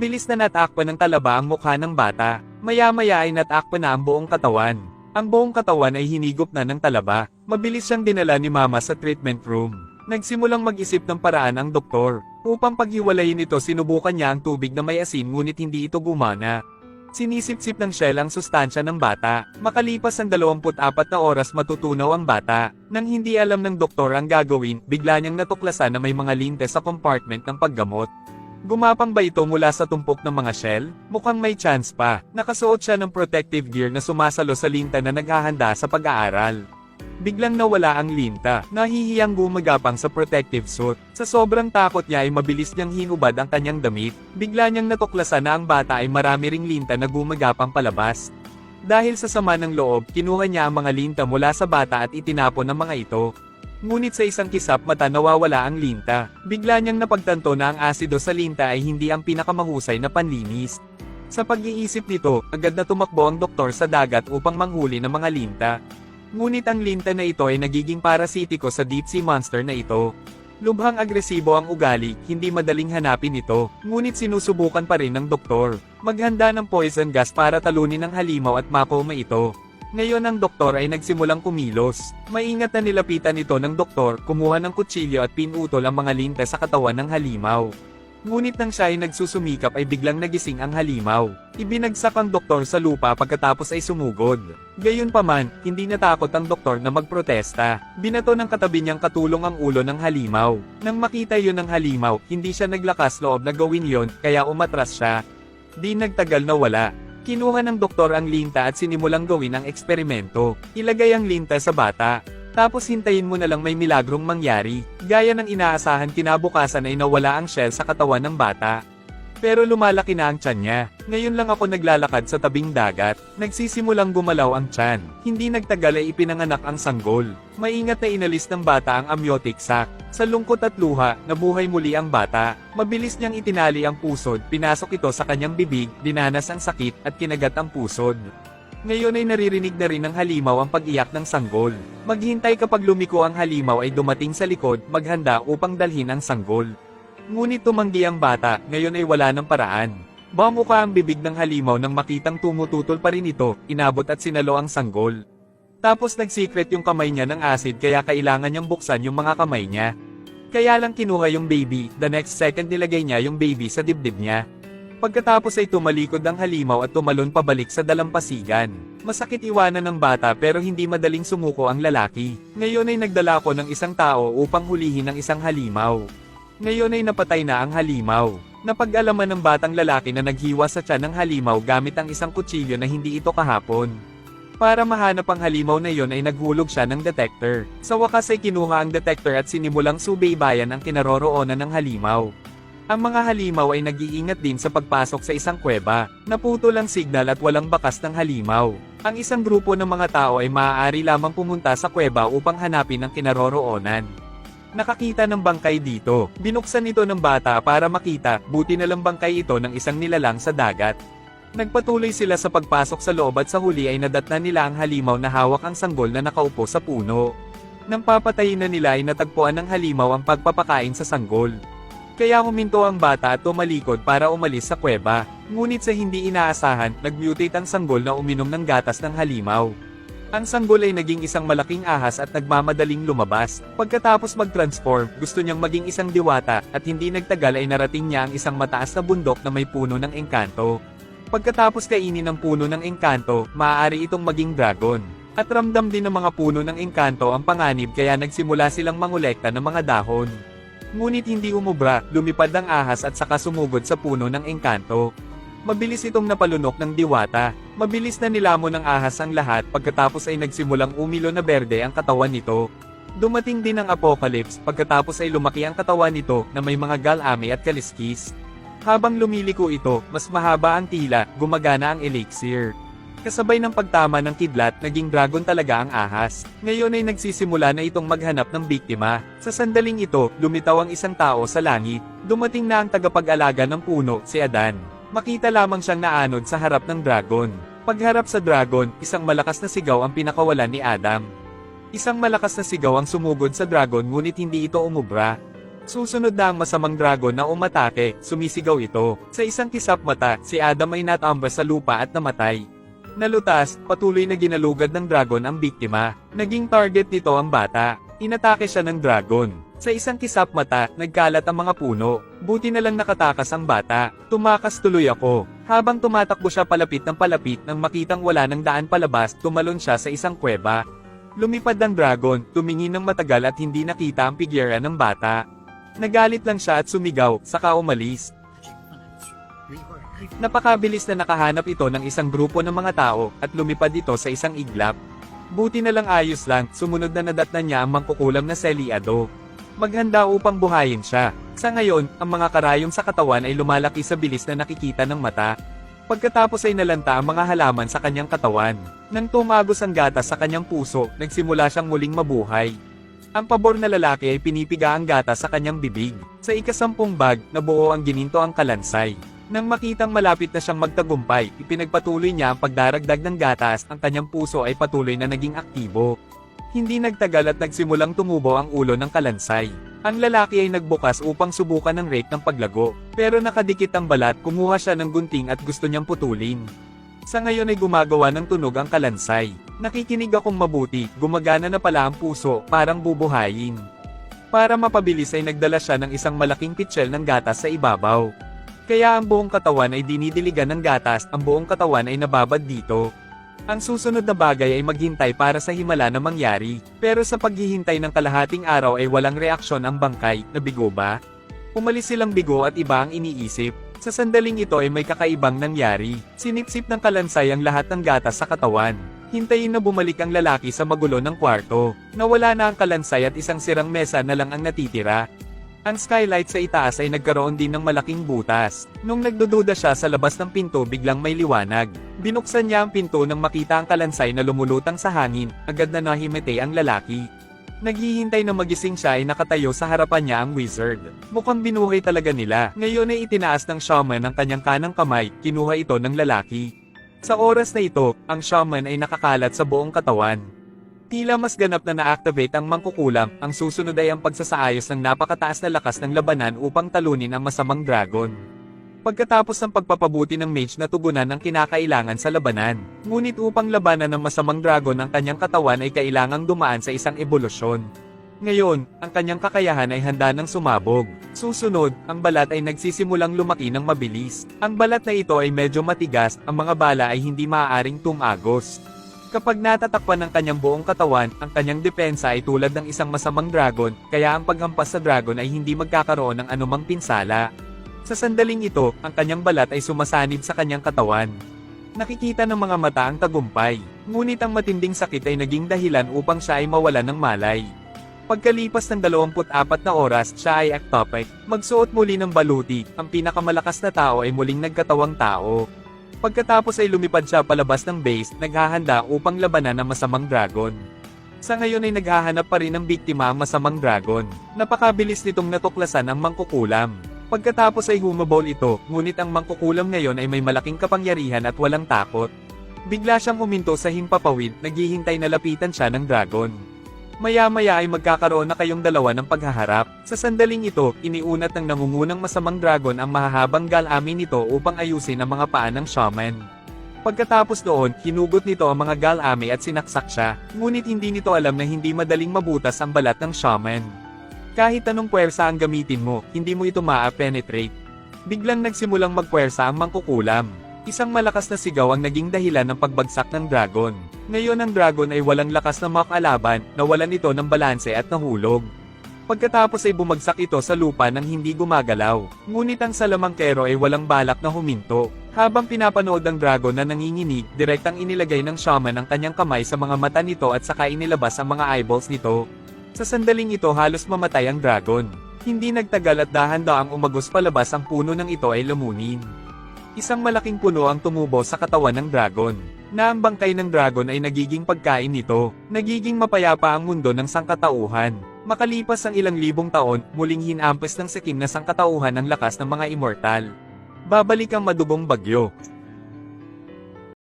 Mabilis na natakpan ng talaba ang mukha ng bata. Maya-maya ay natakpan na ang buong katawan. Ang buong katawan ay hinigop na ng talaba. Mabilis siyang dinala ni Mama sa treatment room. Nagsimulang mag-isip ng paraan ang doktor. Upang paghiwalayin ito, sinubukan niya ang tubig na may asin ngunit hindi ito gumana. Sinisip-sip ng Shell ang sustansya ng bata. Makalipas ang 24 na oras matutunaw ang bata. Nang hindi alam ng doktor ang gagawin, bigla niyang natuklasan na may mga linte sa compartment ng paggamot. Gumapang ba ito mula sa tumpok ng mga Shell? Mukhang may chance pa. Nakasuot siya ng protective gear na sumasalo sa linta na naghahanda sa pag-aaral. Biglang nawala ang linta, nahihiyang gumagapang sa protective suit. Sa sobrang takot niya ay mabilis niyang hinubad ang kanyang damit. Bigla niyang natuklasan na ang bata ay marami ring linta na gumagapang palabas. Dahil sa sama ng loob, kinuha niya ang mga linta mula sa bata at itinapon ang mga ito. Ngunit sa isang kisap mata nawawala ang linta. Bigla niyang napagtanto na ang asido sa linta ay hindi ang pinakamahusay na panlinis. Sa pag-iisip nito, agad na tumakbo ang doktor sa dagat upang manghuli ng mga linta. Ngunit ang linta na ito ay nagiging parasitiko sa deep sea monster na ito. Lubhang agresibo ang ugali, hindi madaling hanapin ito, ngunit sinusubukan pa rin ng doktor. Maghanda ng poison gas para talunin ang halimaw at mapoma ito. Ngayon ang doktor ay nagsimulang kumilos. Maingat na nilapitan ito ng doktor, kumuha ng kutsilyo at pinutol ang mga linta sa katawan ng halimaw. Ngunit nang siya ay nagsusumikap ay biglang nagising ang halimaw. Ibinagsak ang doktor sa lupa pagkatapos ay sumugod. Gayunpaman, hindi natakot ang doktor na magprotesta. Binato ng katabi niyang katulong ang ulo ng halimaw. Nang makita yun ng halimaw, hindi siya naglakas loob na gawin yon, kaya umatras siya. Di nagtagal na wala. Kinuha ng doktor ang linta at sinimulang gawin ang eksperimento. Ilagay ang linta sa bata. Tapos hintayin mo na lang may milagrong mangyari. Gaya ng inaasahan, kinabukasan ay nawala ang Shell sa katawan ng bata. Pero lumalaki na ang tiyan niya. Ngayon lang ako naglalakad sa tabing dagat. Nagsisimulang gumalaw ang tiyan. Hindi nagtagal ay ipinanganak ang sanggol. Maingat na inalis ng bata ang amniotic sac. Sa lungkot at luha, nabuhay muli ang bata. Mabilis niyang itinali ang pusod, pinasok ito sa kanyang bibig, dinanas ang sakit, at kinagat ang pusod. Ngayon ay naririnig na rin ng halimaw ang pag-iyak ng sanggol. Maghintay kapag lumiko ang halimaw ay dumating sa likod, maghanda upang dalhin ang sanggol. Ngunit tumanggi ang bata, ngayon ay wala ng paraan. Bumuka ang bibig ng halimaw nang makitang tumututol pa rin ito, inabot at sinalo ang sanggol. Tapos nagsikret yung kamay niya ng acid kaya kailangan niyang buksan yung mga kamay niya. Kaya lang kinuha yung baby, the next second nilagay niya yung baby sa dibdib niya. Pagkatapos ay tumalikod ang halimaw at tumalon pabalik sa dalampasigan. Masakit iwanan ng bata pero hindi madaling sumuko ang lalaki. Ngayon ay nagdala ko ng isang tao upang hulihin ang isang halimaw. Ngayon ay napatay na ang halimaw. Napag-alaman ng batang lalaki na naghiwa sa tiyan ng halimaw gamit ang isang kutsilyo na hindi ito kahapon. Para mahanap ang halimaw na yon ay naghulog siya ng detector. Sa wakas ay kinuha ang detector at sinimulang subaybayan ang kinaroroonan ng halimaw. Ang mga halimaw ay nag-iingat din sa pagpasok sa isang kuweba. Naputol ang signal at walang bakas ng halimaw. Ang isang grupo ng mga tao ay maaari lamang pumunta sa kuweba upang hanapin ang kinaroroonan. Nakakita ng bangkay dito. Binuksan ito ng bata para makita, buti na lang bangkay ito ng isang nilalang sa dagat. Nagpatuloy sila sa pagpasok sa loob at sa huli ay nadatnan nila ang halimaw na hawak ang sanggol na nakaupo sa puno. Nang papatayin na nila ay natagpuan ng halimaw ang pagpapakain sa sanggol. Kaya huminto ang bata at tumalikod para umalis sa kuweba. Ngunit sa hindi inaasahan, nag-mutate ang sanggol na uminom ng gatas ng halimaw. Ang sanggol ay naging isang malaking ahas at nagmamadaling lumabas. Pagkatapos mag-transform, gusto niyang maging isang diwata, at hindi nagtagal ay narating niya ang isang mataas na bundok na may puno ng engkanto. Pagkatapos kainin ng puno ng engkanto, maaari itong maging dragon. At ramdam din ng mga puno ng engkanto ang panganib kaya nagsimula silang mangolekta ng mga dahon. Ngunit hindi umubra, lumipad ang ahas at saka sumugod sa puno ng engkanto. Mabilis itong napalunok ng diwata. Mabilis na nilamon ng ahas ang lahat pagkatapos ay nagsimulang umilo na berde ang katawan nito. Dumating din ang apocalypse pagkatapos ay lumaki ang katawan nito na may mga galami at kaliskis. Habang lumiliko ito, mas mahaba ang tila, gumagana ang elixir. Kasabay ng pagtama ng kidlat, naging dragon talaga ang ahas. Ngayon ay nagsisimula na itong maghanap ng biktima. Sa sandaling ito, lumitaw ang isang tao sa langit. Dumating na ang tagapag-alaga ng puno, si Adan. Makita lamang siyang naanod sa harap ng dragon. Pagharap sa dragon, isang malakas na sigaw ang pinakawalan ni Adam. Isang malakas na sigaw ang sumugod sa dragon ngunit hindi ito umubra. Susunod na ang masamang dragon na umatake, sumisigaw ito. Sa isang kisap mata, si Adam ay natambas sa lupa at namatay. Nalutas, patuloy na ginalugad ng dragon ang biktima. Naging target nito ang bata. Inatake siya ng dragon. Sa isang kisap mata, nagkalat ang mga puno. Buti na lang nakatakas ang bata. Tumakas tuloy ako. Habang tumatakbo siya palapit nang makitang wala ng daan palabas, tumalon siya sa isang kuweba. Lumipad ang dragon, tumingin ng matagal at hindi nakita ang figura ng bata. Nagalit lang siya at sumigaw, saka umalis. Napakabilis na nakahanap ito ng isang grupo ng mga tao, at lumipad ito sa isang iglap. Buti na lang ayos lang, sumunod na nadatnan niya ang mangkukulam na Seliado. Maghanda upang buhayin siya. Sa ngayon, ang mga karayom sa katawan ay lumalaki sa bilis na nakikita ng mata. Pagkatapos ay nalanta ang mga halaman sa kanyang katawan. Nang tumagos ang gatas sa kanyang puso, nagsimula siyang muling mabuhay. Ang pabor na lalaki ay pinipiga ang gatas sa kanyang bibig. Sa ikasampung bag, nabuo ang gininto ang kalansay. Nang makitang malapit na siyang magtagumpay, ipinagpatuloy niya ang pagdaragdag ng gatas, ang kanyang puso ay patuloy na naging aktibo. Hindi nagtagal at nagsimulang tumubo ang ulo ng kalansay. Ang lalaki ay nagbukas upang subukan ng rake ng paglago. Pero nakadikit ang balat, kumuha siya ng gunting at gusto niyang putulin. Sa ngayon ay gumagawa ng tunog ang kalansay. Nakikinig akong mabuti, gumagana na pala ang puso, parang bubuhayin. Para mapabilis ay nagdala siya ng isang malaking pitchel ng gatas sa ibabaw. Kaya ang buong katawan ay dinidiligan ng gatas, ang buong katawan ay nababad dito. Ang susunod na bagay ay maghintay para sa himala na mangyari, pero sa paghihintay ng kalahating araw ay walang reaksyon ang bangkay, nabigo ba? Umalis silang bigo at iba ang iniisip. Sa sandaling ito ay may kakaibang nangyari. Sinipsip ng kalansay ang lahat ng gatas sa katawan. Hintayin na bumalik ang lalaki sa magulo ng kwarto. Nawala na ang kalansay at isang sirang mesa na lang ang natitira. Ang skylight sa itaas ay nagkaroon din ng malaking butas. Nung nagdududa siya sa labas ng pinto biglang may liwanag. Binuksan niya ang pinto nang makita ang kalansay na lumulutang sa hangin, agad na nahimete ang lalaki. Naghihintay na magising siya ay nakatayo sa harapan niya ang wizard. Mukhang binuhay talaga nila. Ngayon ay itinaas ng shaman ang kanyang kanang kamay, kinuha ito ng lalaki. Sa oras na ito, ang shaman ay nakakalat sa buong katawan. Tila mas ganap na na-activate ang mangkukulam, ang susunod ay ang pagsasaayos ng napakataas na lakas ng labanan upang talunin ang masamang dragon. Pagkatapos ng pagpapabuti ng mage na tugunan ang kinakailangan sa labanan. Ngunit upang labanan ng masamang dragon ang kanyang katawan ay kailangang dumaan sa isang ebolusyon. Ngayon, ang kanyang kakayahan ay handa ng sumabog. Susunod, ang balat ay nagsisimulang lumaki ng mabilis. Ang balat na ito ay medyo matigas, ang mga bala ay hindi maaaring tumagos. Kapag natatakpan ng kanyang buong katawan, ang kanyang depensa ay tulad ng isang masamang dragon, kaya ang paghampas sa dragon ay hindi magkakaroon ng anumang pinsala. Sa sandaling ito, ang kanyang balat ay sumasanib sa kanyang katawan. Nakikita ng mga mata ang tagumpay, ngunit ang matinding sakit ay naging dahilan upang siya ay mawalan ng malay. Pagkalipas ng 24 na oras, siya ay ectopic. Magsuot muli ng baluti, ang pinakamalakas na tao ay muling nagkatawang tao. Pagkatapos ay lumipad siya palabas ng base, naghahanda upang labanan ang masamang dragon. Sa ngayon ay naghahanap pa rin ng biktima ang masamang dragon. Napakabilis nitong natuklasan ang mangkukulam. Pagkatapos ay humabol ito, ngunit ang mangkukulam ngayon ay may malaking kapangyarihan at walang takot. Bigla siyang huminto sa himpapawid, naghihintay na lapitan siya ng dragon. Maya-maya ay magkakaroon na kayong dalawa ng paghaharap. Sa sandaling ito, iniunat ng nangungunang masamang dragon ang mahahabang galami nito upang ayusin ang mga paa ng shaman. Pagkatapos noon, hinugot nito ang mga galami at sinaksak siya, ngunit hindi nito alam na hindi madaling mabutas ang balat ng shaman. Kahit anong puwersa ang gamitin mo, hindi mo ito maa-penetrate. Biglang nagsimulang magpuwersa ang mangkukulam. Isang malakas na sigaw ang naging dahilan ng pagbagsak ng dragon. Ngayon ang dragon ay walang lakas na makalaban, nawalan ito ng balanse at nahulog. Pagkatapos ay bumagsak ito sa lupa nang hindi gumagalaw. Ngunit ang salamangkero ay walang balak na huminto. Habang pinapanood ng dragon na nanginginig, direktang inilagay ng shaman ang kanyang kamay sa mga mata nito at saka inilabas ang mga eyeballs nito. Sa sandaling ito halos mamatay ang dragon. Hindi nagtagal at dahan-daang umagos palabas ang puno ng ito ay lumunin. Isang malaking puno ang tumubo sa katawan ng dragon. Na ang bangkay ng dragon ay nagiging pagkain nito. Nagiging mapayapa ang mundo ng sangkatauhan. Makalipas ang ilang libong taon, muling hinampas ng sakim na sangkatauhan ang lakas ng mga immortal. Babalik ang madugong bagyo.